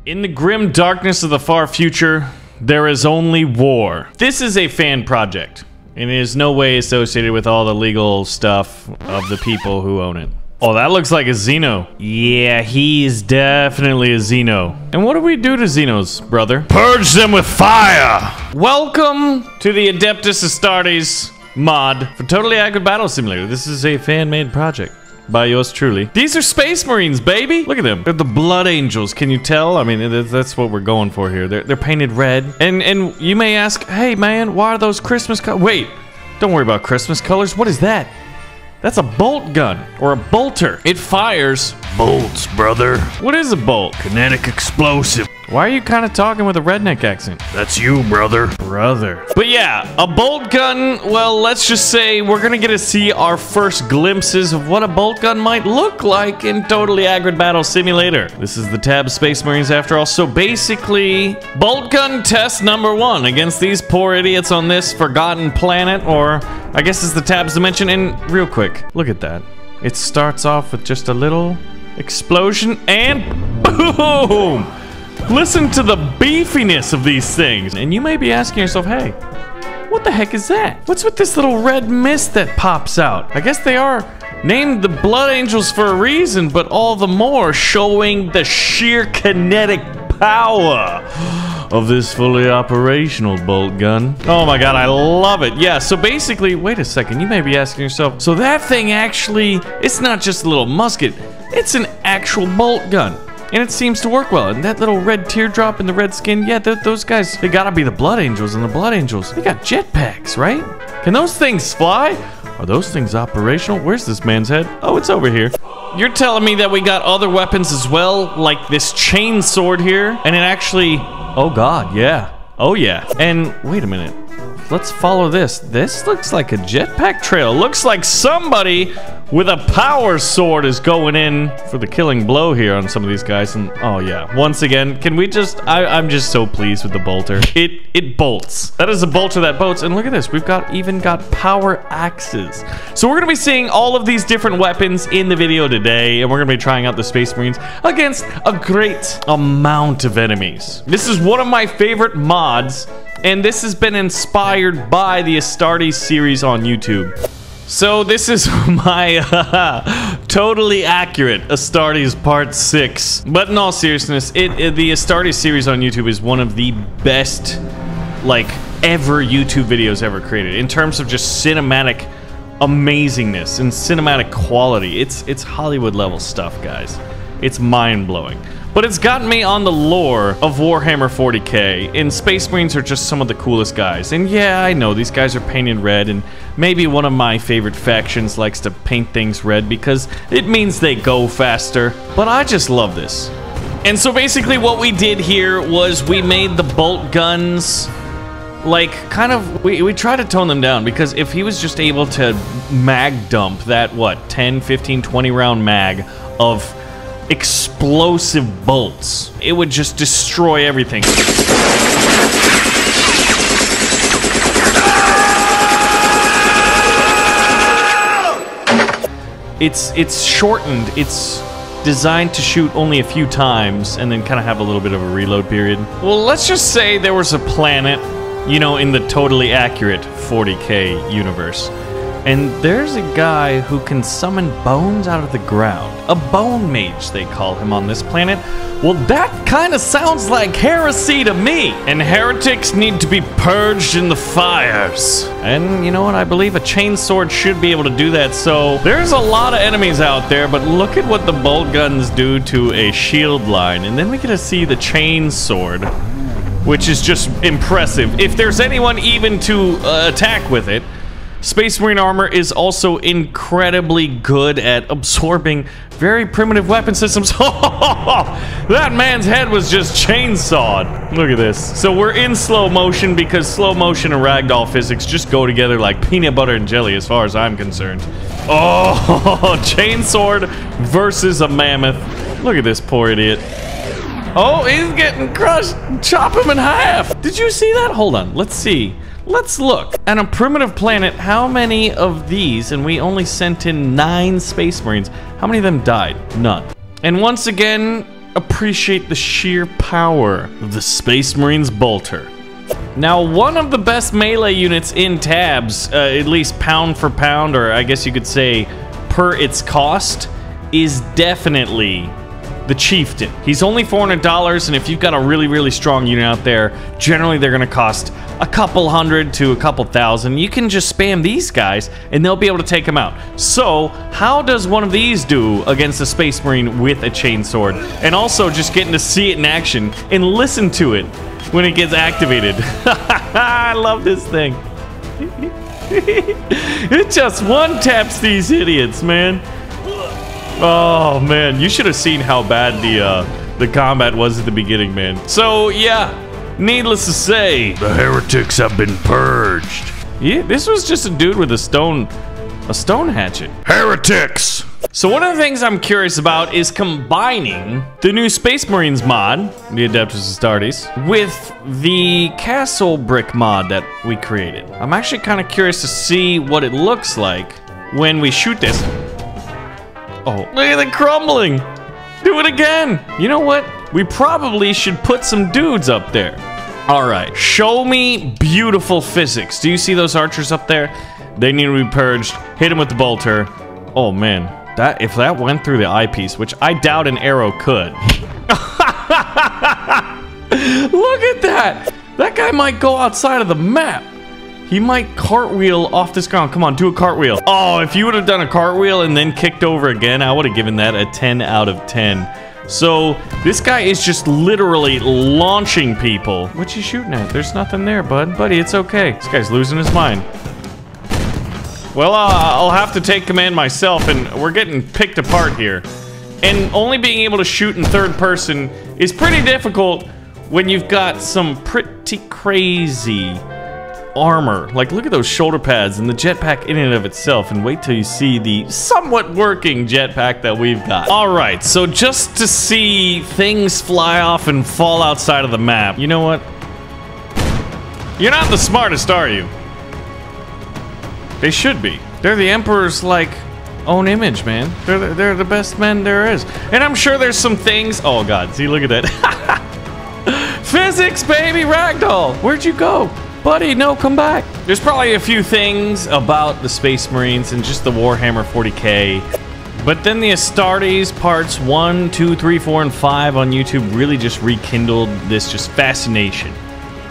In the grim darkness of the far future, there is only war. This is a fan project, and it is no way associated with all the legal stuff of the people who own it. Oh, that looks like a Xeno. Yeah, he is definitely a Xeno. And what do we do to Xenos, brother? Purge them with fire! Welcome to the Adeptus Astartes mod for Totally Accurate Battle Simulator. This is a fan-made project by yours truly. These are Space Marines, baby! Look at them. They're the Blood Angels, can you tell? I mean, that's what we're going for here. They're painted red. And you may ask, hey man, why are those Christmas colors? Wait, don't worry about Christmas colors. What is that? That's a bolt gun, or a bolter. It fires bolts, brother. What is a bolt? Kinetic explosive. Why are you kind of talking with a redneck accent? That's you, brother. Brother. But yeah, a bolt gun, well, let's just say we're gonna get to see our first glimpses of what a bolt gun might look like in Totally Accurate Battle Simulator. This is the tab Space Marines after all, so basically, bolt gun test number 1 against these poor idiots on this forgotten planet, or I guess it's the tab's dimension. And real quick, look at that. It starts off with just a little explosion and boom! Listen to the beefiness of these things. And you may be asking yourself, hey, what the heck is that? What's with this little red mist that pops out? I guess they are named the Blood Angels for a reason, but all the more showing the sheer kinetic power of this fully operational bolt gun. Oh my god, I love it. Yeah, so basically, wait a second, you may be asking yourself, so that thing actually, it's not just a little musket, it's an actual bolt gun. And it seems to work well. And that little red teardrop in the red skin, yeah, those guys, they gotta be the Blood Angels, and the Blood Angels, they got jetpacks, right? Can those things fly? Are those things operational? Where's this man's head? Oh, it's over here. You're telling me that we got other weapons as well, like this chain sword here, and it actually, oh god, yeah. Oh yeah. And wait a minute. Let's follow this. This looks like a jetpack trail. Looks like somebody with a power sword is going in for the killing blow here on some of these guys. And oh yeah, once again, can we just, I'm just so pleased with the bolter. It bolts. That is a bolter that bolts. And look at this, we've even got power axes. So we're gonna be seeing all of these different weapons in the video today, and we're gonna be trying out the Space Marines against a great amount of enemies. This is one of my favorite mods, and this has been inspired by the Astartes series on YouTube. So this is my Totally Accurate Astartes Part 6. But in all seriousness, the Astartes series on YouTube is one of the best, like, ever YouTube videos ever created. In terms of just cinematic amazingness and cinematic quality. It's Hollywood level stuff, guys. It's mind-blowing. But it's gotten me on the lore of Warhammer 40k, and Space Marines are just some of the coolest guys. And yeah, I know, these guys are painted red, and maybe one of my favorite factions likes to paint things red because it means they go faster. But I just love this. And so basically what we did here was we made the bolt guns, like, kind of, we tried to tone them down, because if he was just able to mag dump that, what, 10, 15, 20 round mag of explosive bolts, it would just destroy everything. It's shortened. It's designed to shoot only a few times and then kind of have a little bit of a reload period. Well, let's just say there was a planet, you know, in the Totally Accurate 40k universe, and there's a guy who can summon bones out of the ground. A bone mage, they call him on this planet. Well, that kind of sounds like heresy to me. And heretics need to be purged in the fires. And you know what? I believe a chainsword should be able to do that. So there's a lot of enemies out there, but look at what the bolt guns do to a shield line. And then we get to see the chainsword, which is just impressive. If there's anyone even to attack with it, Space Marine armor is also incredibly good at absorbing very primitive weapon systems. That man's head was just chainsawed. Look at this. So we're in slow motion because slow motion and ragdoll physics just go together like peanut butter and jelly as far as I'm concerned. Oh, chainsword versus a mammoth. Look at this poor idiot. Oh, he's getting crushed. Chop him in half. Did you see that? Hold on. Let's see. Let's look. On a primitive planet, how many of these, and we only sent in 9 Space Marines, how many of them died? None. And once again, appreciate the sheer power of the Space Marine's bolter. Now, one of the best melee units in tabs, at least pound for pound, or I guess you could say per its cost, is definitely the Chieftain. He's only $400, and if you've got a really, really strong unit out there, generally they're gonna cost a couple hundred to a couple thousand. You can just spam these guys, and they'll be able to take them out. So, how does one of these do against a Space Marine with a chainsword? And also, just getting to see it in action and listen to it when it gets activated. I love this thing. It just one-taps these idiots, man. Oh man, you should have seen how bad the combat was at the beginning, man. So yeah, needless to say, the heretics have been purged. Yeah, this was just a dude with a stone hatchet. Heretics! So one of the things I'm curious about is combining the new Space Marines mod, the Adeptus Astartes, with the castle brick mod that we created. I'm actually kind of curious to see what it looks like when we shoot this. Oh, look at the crumbling! Do it again! You know what? We probably should put some dudes up there. Alright, show me beautiful physics. Do you see those archers up there? They need to be purged. Hit them with the bolter. Oh man, if that went through the eyepiece, which I doubt an arrow could. Look at that! That guy might go outside of the map. He might cartwheel off this ground. Come on, do a cartwheel. Oh, if you would have done a cartwheel and then kicked over again, I would have given that a 10 out of 10. So, this guy is just literally launching people. What you shooting at? There's nothing there, bud. Buddy, it's okay. This guy's losing his mind. Well, I'll have to take command myself, and we're getting picked apart here. And only being able to shoot in third person is pretty difficult when you've got some pretty crazy armor. Like, look at those shoulder pads and the jetpack in and of itself, and wait till you see the somewhat working jetpack that we've got. Alright, so just to see things fly off and fall outside of the map, you know what? You're not the smartest, are you? They should be. They're the Emperor's, like, own image, man. They're the best men there is. And I'm sure there's some things... Oh, God. See, look at that. Physics, baby! Ragdoll! Where'd you go? Buddy, no, come back. There's probably a few things about the Space Marines and just the Warhammer 40k. But then the Astartes parts 1, 2, 3, 4, and 5 on YouTube really just rekindled this just fascination.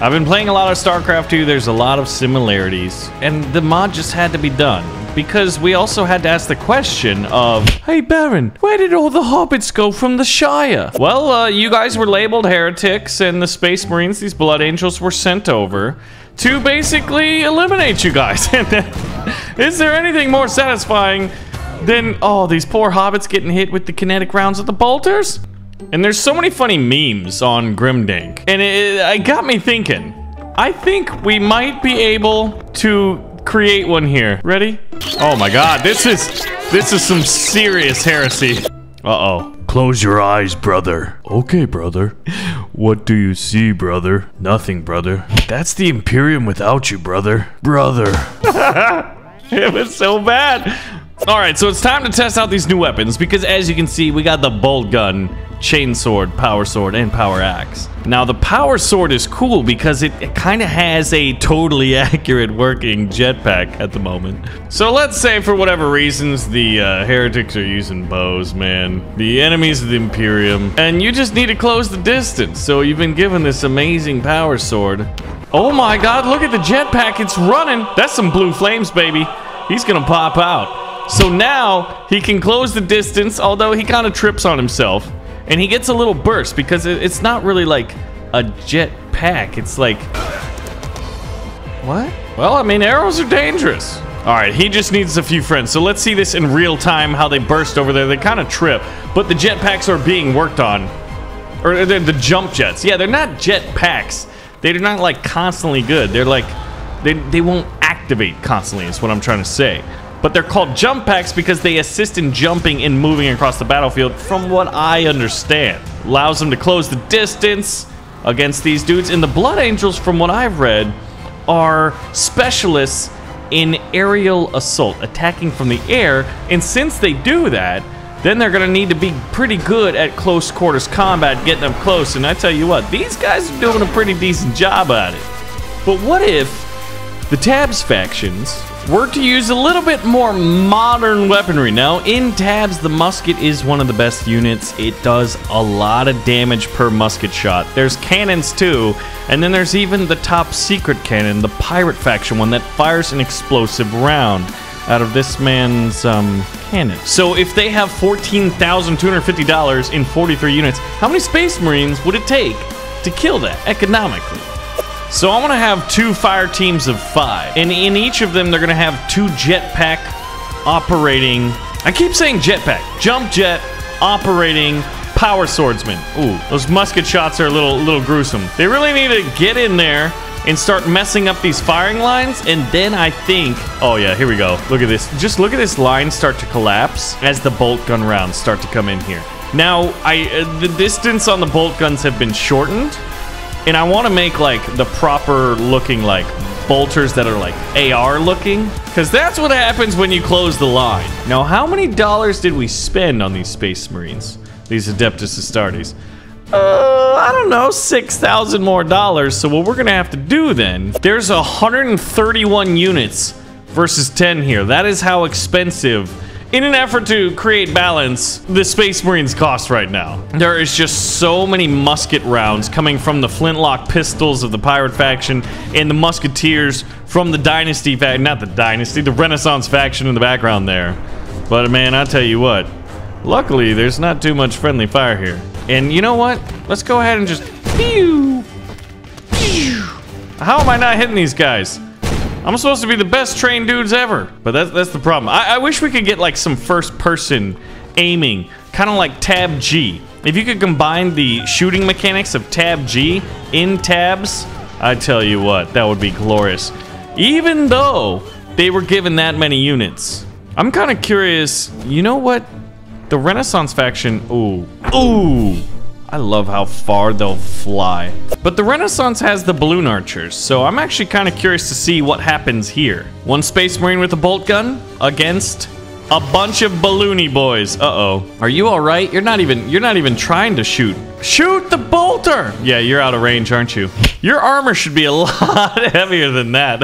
I've been playing a lot of StarCraft 2, there's a lot of similarities, and the mod just had to be done. Because we also had to ask the question of, hey Baron, where did all the hobbits go from the Shire? Well, you guys were labeled heretics, and the Space Marines, these Blood Angels, were sent over to basically eliminate you guys. Is there anything more satisfying than, oh, these poor hobbits getting hit with the kinetic rounds of the bolters? And there's so many funny memes on Grimdank, and it got me thinking. I think we might be able to create one here. Ready? Oh my god, this is some serious heresy. Uh-oh. Close your eyes, brother. Okay, brother. What do you see, brother? Nothing, brother. That's the Imperium without you, brother. Brother. It was so bad. Alright, so it's time to test out these new weapons, because as you can see, we got the bolt gun, chainsword, power sword, and power axe. Now, the power sword is cool because it kind of has a totally accurate working jetpack at the moment. So let's say for whatever reasons the heretics are using bows, man. The enemies of the Imperium. And you just need to close the distance. So you've been given this amazing power sword. Oh my god, look at the jetpack, it's running. That's some blue flames, baby. He's gonna pop out. So now he can close the distance, although he kind of trips on himself. And he gets a little burst because it's not really like a jetpack. It's like... What? Well, I mean, arrows are dangerous. Alright, he just needs a few friends. So let's see this in real time, how they burst over there. They kind of trip, but the jetpacks are being worked on. Or they're the jump jets. Yeah, they're not jetpacks. They're not like constantly good. They're like... They won't activate constantly is what I'm trying to say. But they're called jump packs because they assist in jumping and moving across the battlefield, from what I understand. Allows them to close the distance against these dudes. And the Blood Angels, from what I've read, are specialists in aerial assault, attacking from the air. And since they do that, then they're gonna need to be pretty good at close quarters combat, getting up close. And I tell you what, these guys are doing a pretty decent job at it. But what if the Tabs factions were to use a little bit more modern weaponry? Now, in Tabs, the musket is one of the best units. It does a lot of damage per musket shot. There's cannons too, and then there's even the top secret cannon, the pirate faction one that fires an explosive round out of this man's cannon. So if they have $14,250 in 43 units, how many Space Marines would it take to kill that economically? So I want to have 2 fire teams of 5, and in each of them they're going to have 2 jetpack operating. I keep saying jetpack. Jump jet operating power swordsman. Ooh, those musket shots are a little gruesome. They really need to get in there and start messing up these firing lines, and then I think, oh yeah, here we go. Look at this. Just look at this line start to collapse as the bolt gun rounds start to come in here. Now, the distance on the bolt guns have been shortened, and I want to make like the proper looking like bolters that are like AR looking, because that's what happens when you close the line. Now, how many dollars did we spend on these Space Marines? These Adeptus Astartes? I don't know, 6,000 more dollars. So what we're gonna have to do then, there's 131 units versus 10 here. That is how expensive, in an effort to create balance, the Space Marines cost right now. There is just so many musket rounds coming from the flintlock pistols of the pirate faction and the musketeers from the dynasty faction, not the dynasty, the Renaissance faction in the background there. But man, I tell you what, luckily there's not too much friendly fire here. And you know what? Let's go ahead and just pew, pew. How am I not hitting these guys? I'm supposed to be the best trained dudes ever. But that's the problem. I wish we could get like some first person aiming, kind of like Tab G. If you could combine the shooting mechanics of Tab G in Tabs, I tell you what, that would be glorious. Even though they were given that many units. I'm kind of curious, you know what? The Renaissance faction, ooh. I love how far they'll fly. But the Renaissance has the balloon archers, so I'm actually kind of curious to see what happens here. 1 Space Marine with a bolt gun against a bunch of balloony boys. Uh-oh. Are you all right? You're not even trying to shoot. Shoot the bolter! Yeah, you're out of range, aren't you? Your armor should be a lot heavier than that.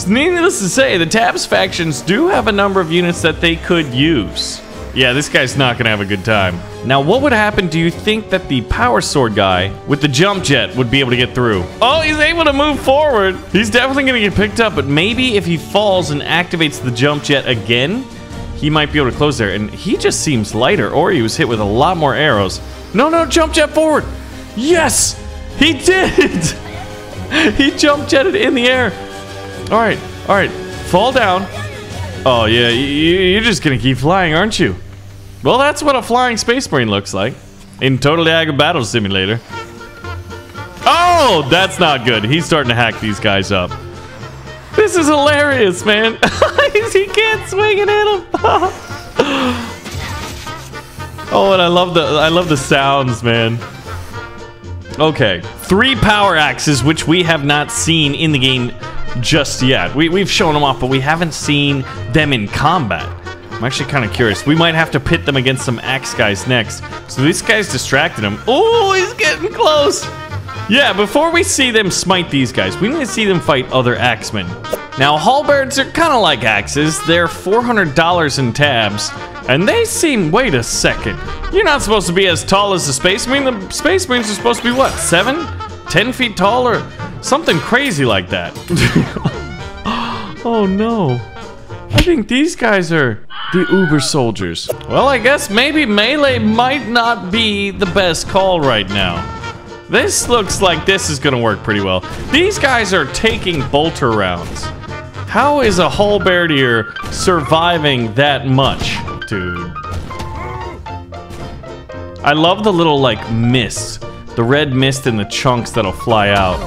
Needless to say, the Tabs factions do have a number of units that they could use. Yeah, this guy's not gonna have a good time. Now, what would happen? Do you think that the power sword guy with the jump jet would be able to get through? Oh, he's able to move forward. He's definitely gonna get picked up, but maybe if he falls and activates the jump jet again, he might be able to close there. And he just seems lighter, or he was hit with a lot more arrows. No, jump jet forward. Yes, he did. He jump jetted in the air. All right, fall down. Oh yeah, you're just gonna keep flying, aren't you? Well, that's what a flying Space Marine looks like in Totally Agile Battle Simulator. Oh, that's not good. He's starting to hack these guys up. This is hilarious, man. He can't swing and hit him. Oh, and I love the sounds, man. Okay, 3 power axes, which we have not seen in the game just yet. We've shown them off, but we haven't seen them in combat. I'm actually kind of curious. We might have to pit them against some axe guys next. So this guy's distracted him. Oh, he's getting close. Yeah, before we see them smite these guys, we need to see them fight other axemen. Now, halberds are kind of like axes. They're $400 in Tabs, and they seem, wait a second. You're not supposed to be as tall as the Space Marine. The Space Marines are supposed to be what, 7, 10 feet tall or something crazy like that. Oh no. I think these guys are the Uber soldiers. Well, I guess maybe melee might not be the best call right now. This looks like this is gonna work pretty well. These guys are taking bolter rounds. How is a halberdier surviving that much? Dude. I love the little like mist. The red mist and the chunks that'll fly out.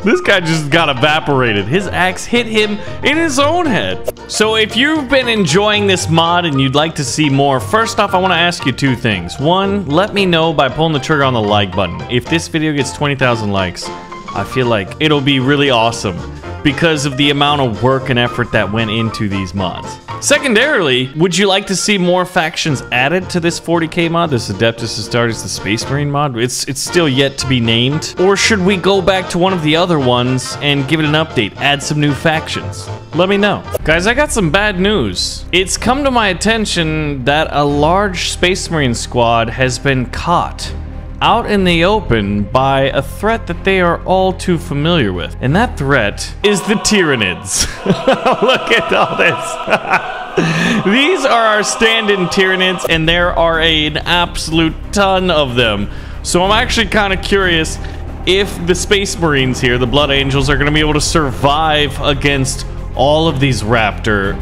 This guy just got evaporated. His axe hit him in his own head. So if you've been enjoying this mod and you'd like to see more, first off, I want to ask you 2 things. 1, let me know by pulling the trigger on the like button. If this video gets 20,000 likes, I feel like it'll be really awesome because of the amount of work and effort that went into these mods. Secondarily, would you like to see more factions added to this 40k mod, this Adeptus Astartes, the Space Marine mod? It's still yet to be named. Or should we go back to one of the other ones and give it an update, add some new factions? Let me know. Guys, I got some bad news. It's come to my attention that a large Space Marine squad has been caught out in the open by a threat that they are all too familiar with. And that threat is the Tyranids. Look at all this. These are our stand-in Tyranids, and there are an absolute ton of them. So I'm actually kind of curious if the Space Marines here, the Blood Angels, are going to be able to survive against all of these raptor,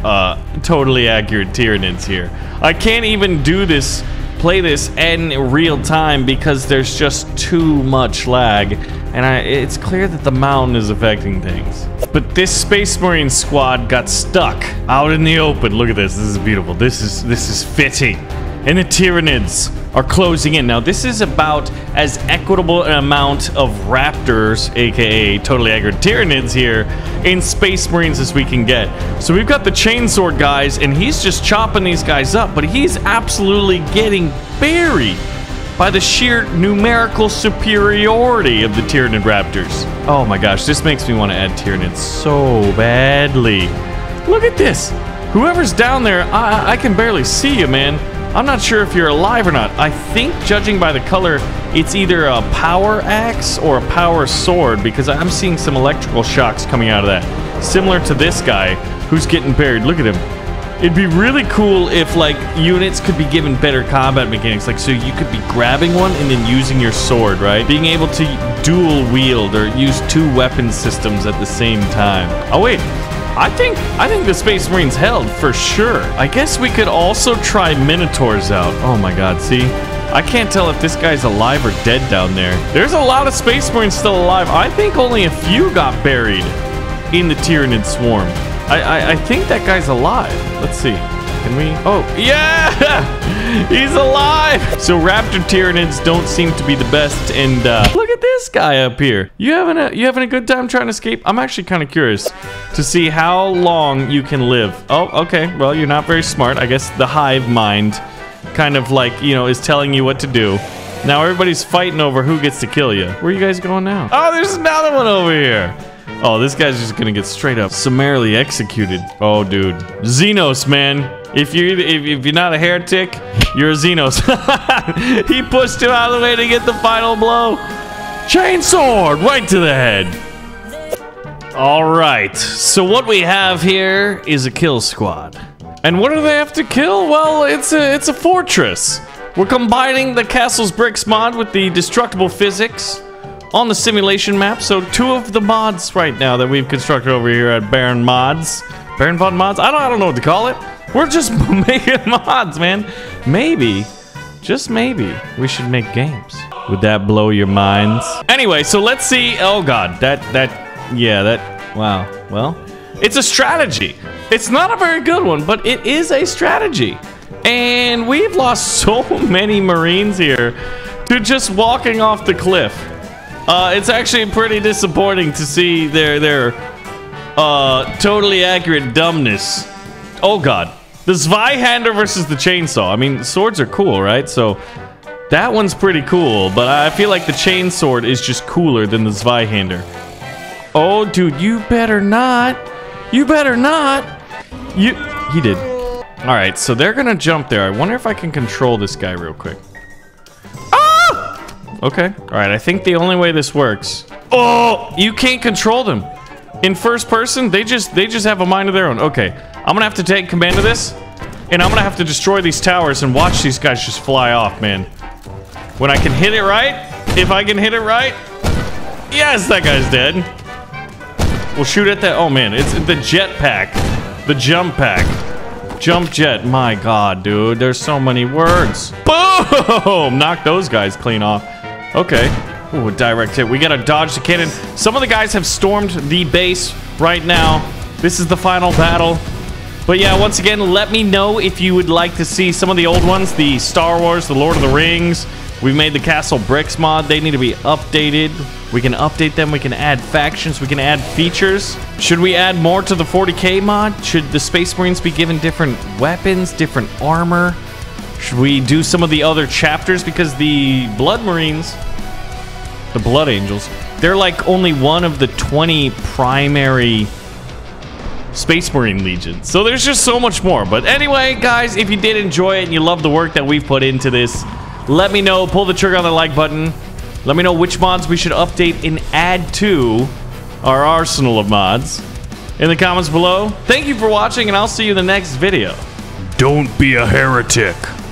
totally accurate Tyranids here. I can't even do this, play this in real time because there's just too much lag, and it's clear that the mountain is affecting things. But this Space Marine squad got stuck out in the open. Look at this. This is beautiful. This is fitting. And the Tyranids are closing in. Now, this is about as equitable an amount of raptors, aka totally accurate Tyranids here, in Space Marines as we can get. So we've got the chainsword guys, and he's just chopping these guys up, but he's absolutely getting buried by the sheer numerical superiority of the Tyranid raptors. Oh my gosh, this makes me want to add Tyranids so badly. Look at this. Whoever's down there, I can barely see you, man. I'm not sure if you're alive or not. I think, judging by the color, it's either a power axe or a power sword, because I'm seeing some electrical shocks coming out of that. Similar to this guy who's getting buried. Look at him. It'd be really cool if, like, units could be given better combat mechanics. Like, so you could be grabbing one and then using your sword, right? Being able to dual wield or use two weapon systems at the same time. Oh, wait. I think the Space Marines held for sure. I guess we could also try Minotaurs out. Oh my god, see? I can't tell if this guy's alive or dead down there. There's a lot of Space Marines still alive. I think only a few got buried in the Tyranid swarm. I think that guy's alive. Let's see. Can we? Oh, yeah! He's alive! So Raptor Tyranids don't seem to be the best, and look at this guy up here. You having a good time trying to escape? I'm actually kind of curious to see how long you can live. Oh, okay. Well, you're not very smart. I guess the hive mind kind of like, you know, is telling you what to do. Now everybody's fighting over who gets to kill you. Where are you guys going now? Oh, there's another one over here. Oh, this guy's just gonna get straight up summarily executed. Oh, dude. Xenos, man. If you're not a heretic, you're a Xenos. He pushed him out of the way to get the final blow. Chainsword right to the head. All right. So what we have here is a kill squad. And what do they have to kill? Well, it's a fortress. We're combining the Castle's Bricks mod with the destructible physics on the simulation map. So two of the mods right now that we've constructed over here at BaronVonGames. I don't know what to call it. We're just making mods, man. Maybe, just maybe, we should make games. Would that blow your minds? Anyway, so let's see. Oh god, wow. Well, it's a strategy. It's not a very good one, but it is a strategy. And we've lost so many Marines here to just walking off the cliff. It's actually pretty disappointing to see their totally accurate dumbness. Oh god. The Zweihander versus the chainsaw. I mean, swords are cool, right? So that one's pretty cool, but I feel like the chainsword is just cooler than the Zweihander. Oh, dude, you better not. You better not. He did. All right, so they're gonna jump there. I wonder if I can control this guy real quick. Ah! Okay. All right, I think the only way this works. Oh, you can't control them. In first person, they just have a mind of their own. Okay, I'm gonna have to take command of this, and I'm gonna have to destroy these towers and watch these guys just fly off, man. When I can hit it right, if I can hit it right, yes, that guy's dead. We'll shoot at that. Oh man, it's the jet pack, the jump pack, jump jet. My god, dude, there's so many words. Boom! Knock those guys clean off. Okay. Ooh, direct hit. We gotta dodge the cannon. Some of the guys have stormed the base right now. This is the final battle. But yeah, once again, let me know if you would like to see some of the old ones. The Star Wars, the Lord of the Rings, We made the Castle Bricks mod. They need to be updated. We can update them. We can add factions. We can add features. Should we add more to the 40K mod? Should the Space Marines be given different weapons, different armor? Should we do some of the other chapters? Because the Blood Marines, the Blood Angels, they're like only one of the 20 primary Space Marine legions. So there's just so much more. But anyway, guys, if you did enjoy it and you love the work that we've put into this, let me know. Pull the trigger on the like button. Let me know which mods we should update and add to our arsenal of mods in the comments below. Thank you for watching, and I'll see you in the next video. Don't be a heretic.